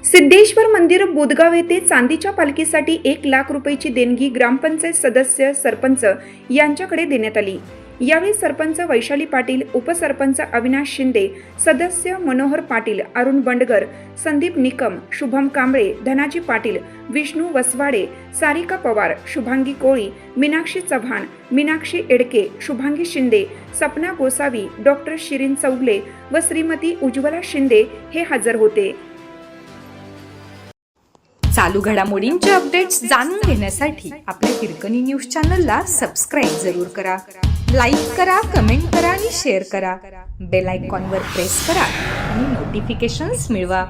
सिद्धेश्वर मंदिर बुधगाव येथे चांदीच्या पालखीसाठी 1,00,000 रुपयाची देणगी ग्रामपंचायत सदस्य सरपंच यांच्याकडे देण्यात आली। यावेळी सरपंच वैशाली पाटील, उपसरपंच अविनाश शिंदे, सदस्य मनोहर पाटील, अरुण बंडगर, संदीप निकम, शुभम कांबळे, धनाजी पाटील, विष्णू वसवाडे, सारिका पवार, शुभांगी कोळी, मीनाक्षी चव्हाण, मीनाक्षी एडके, शुभांगी शिंदे, सपना गोसावी, डॉक्टर शिरीन चौगले व श्रीमती उज्ज्वला शिंदे हे हजर होते। चालू घडामोडींचे अपडेट्स जाणून घेण्यासाठी आपल्या हिरकणी न्यूज चॅनलला सबस्क्राईब जरूर करा, लाईक करा, कमेंट करा आणि शेअर करा। बेल आयकॉनवर प्रेस करा आणि नोटिफिकेशन्स मिळवा।